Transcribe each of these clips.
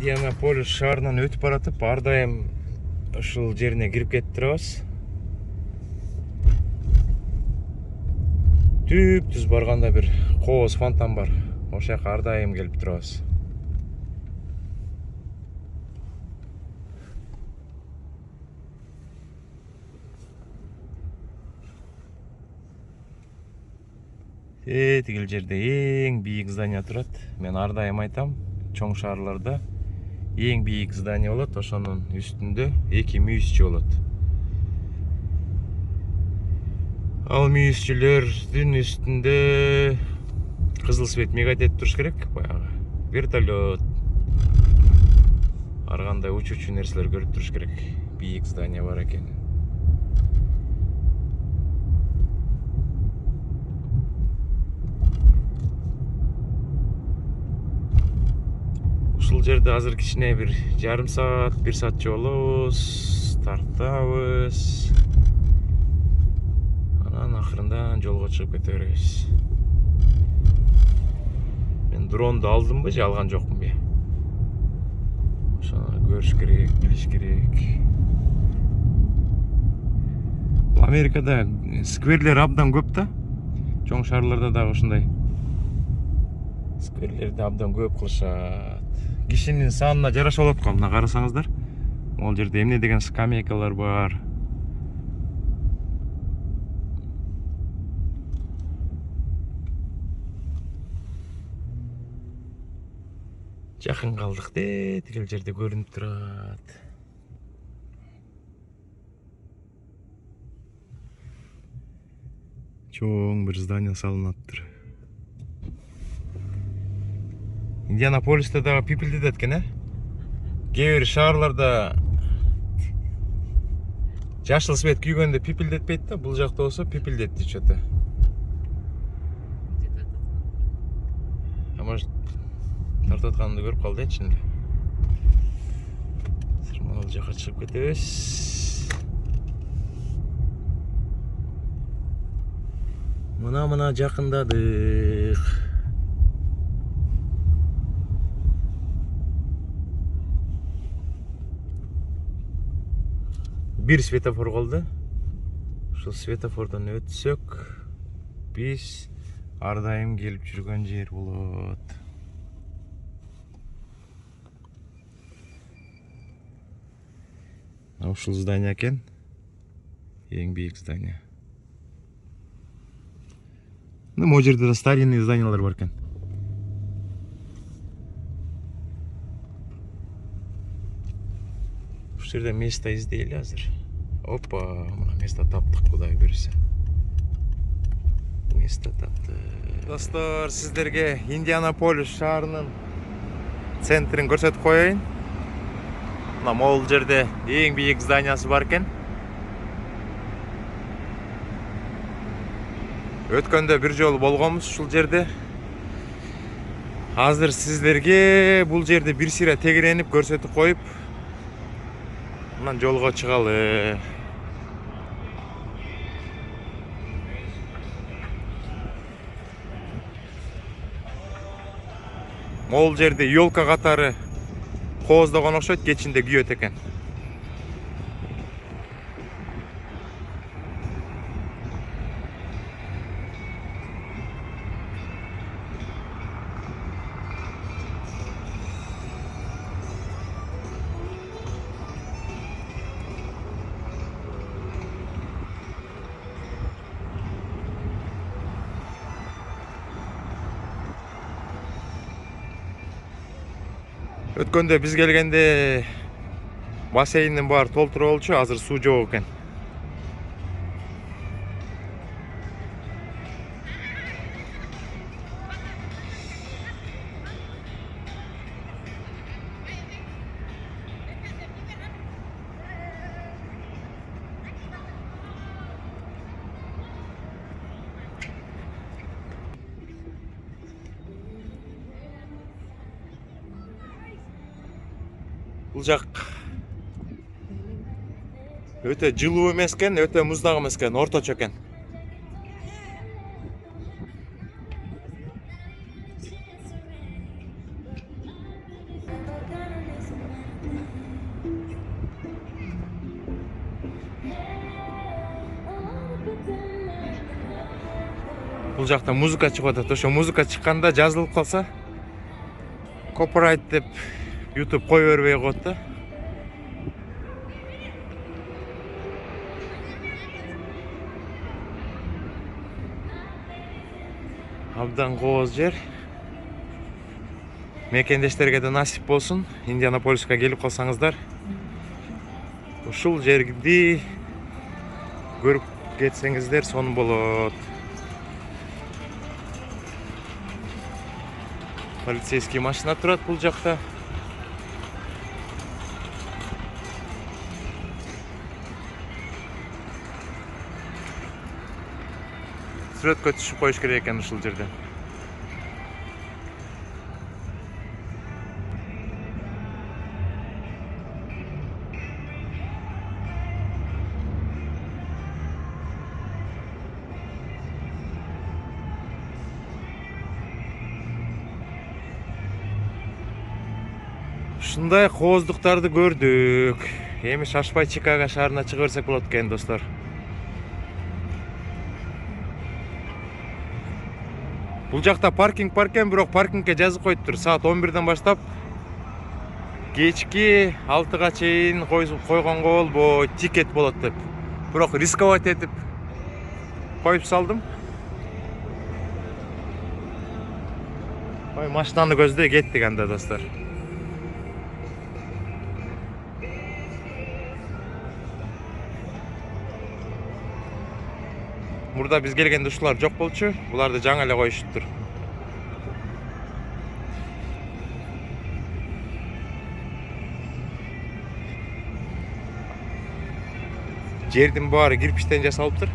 Индианаполис шаарынан өтүп баратып, ар дайым ушул жерине кирип кетип турабыз. Түп-түз барганда бир кооз фонтан бар. Ошол жака ар дайым келип турабыз. Тигил жерде эң бийик здание турат. Мен ар дайым айтам, чоң шаарларда эң бийик здание болот, ошонун үстүндө 2 мүйүзчү болот. Ал мүйүзчүлөрдүн үстүндө кызыл свет мигать этип туруш керек, баягы вертолет, ар кандай учуучу нерселер көрүп туруш керек. Бийик здание бар экен. Ушул жерде азыр кичине бир жарым саат, 1 саат жолубуз, тартабыз. Анан акырындан жолго чыгып кете беребиз. Мен дронду алдымбы же алган жокмунбу? Ошону көрүш керек, билиш керек. Америкада скверлер абдан көп да. Чоң шаарларда дагы ушундай скверлерди абдан көп кылышат. Кишинин санына жараша болот го, мына карасаңыздар. Могул жерде эмне деген скамейкалар бар. Жакын калдык де, тигил жерде көрүнүп турат. Чоң бир здание салынаттыр. Индианаполисте дагы пипилдетет экен, Кээ бир шаарларда жашыл свет күйгөндө пипилдетпейт да, бул жакта болсо пипилдетти что-то. Может, тартып атканымды көрүп калды ичинде. Сырмал жака чыгып кетебиз. Мына жакындадык. Бир светофор калды. Ушул светофордон өтсөк, биз ар дайым келип жүргөн жер болот. Ушул здание экен. Эң бийик здание. Могул жерде да старинный зданиялар бар экен. Ушул жерде место издейли азыр. Опа, мына место таптык, Кудай берсе. Место таптык. Достор, сиздерге Индианаполис шаарынын центрин көрсөтүп коеюн. Мына могул жерде эң бийик зданиясы бар экен. Өткөндө бир жолу болгонбуз ушул жерде. Азыр сиздерге бул жерде бир сыйра тегеренип көрсөтүп коюп, мындан жолго чыгалы. Могул жерде елка катары кооздогон окшойт, кечинде күйөт экен. Өткөндө биз келгенде бассейндин баары толтура болчу, азыр суу жок экен. Бул жак өтө жылуу эмес экен, өтө муздак эмес экен, орточо экен. Бул жакта музыка чыгып атат. Ошо музыка чыкканда жазылып калса, копирайт деп YouTube кой бербей коет да. Абдан кооз жер. Мекендештерге де насип болсун. Индианаполиска келип калсаңыздар, ушул жерди көрүп кетсеңиздер сонун болот. Полицейский машина турат бул жакта. Сүрөткө түшүп коюш керек экен ушул жерден. Ушундай кооздуктарды көрдүк. Эми шашпай Чикаго шаарына чыга берсек болот экен, достор. Бул жакта паркинг бар экен, бирок паркингке жазып коюптур. Саат 11ден баштап кечки 6га чейин койгонго болбойт, тикет болот деп. Бирок рисковать этип коюп салдым. Ой, машинаны көздөй кеттик анда, достор. Мурда биз келгенде ушулар жок болчу. Буларды жаңа эле коюшуптур. Жердин баары кирпичтен жасалыптыр.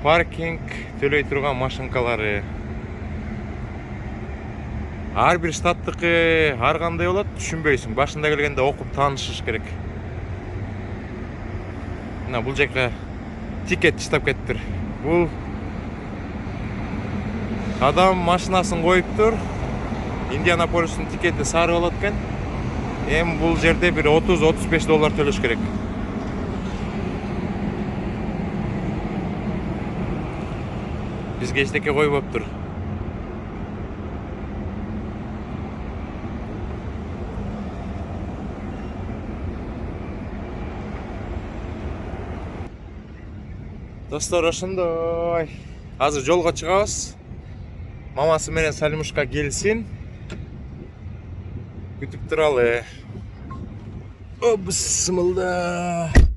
Паркинг төлөй турган машинкалары. Ар бир штаттыкы ар кандай болот, түшүнбөйсүң. Башында келгенде окуп таанышыш керек. Мына бул жака тикет чыктап кеттир. Бул адам машинасын коюптур. Индианаполистин тикети сары болот экен. Эми бул жерде бир 30-35 доллар төлөш керек. Бизге эчтеке койбоптур. Достор, ошондой. Азыр жолго чыгабыз. Мамасы менен Салимушка келсин. Күтүп туралы. О, бисмилла.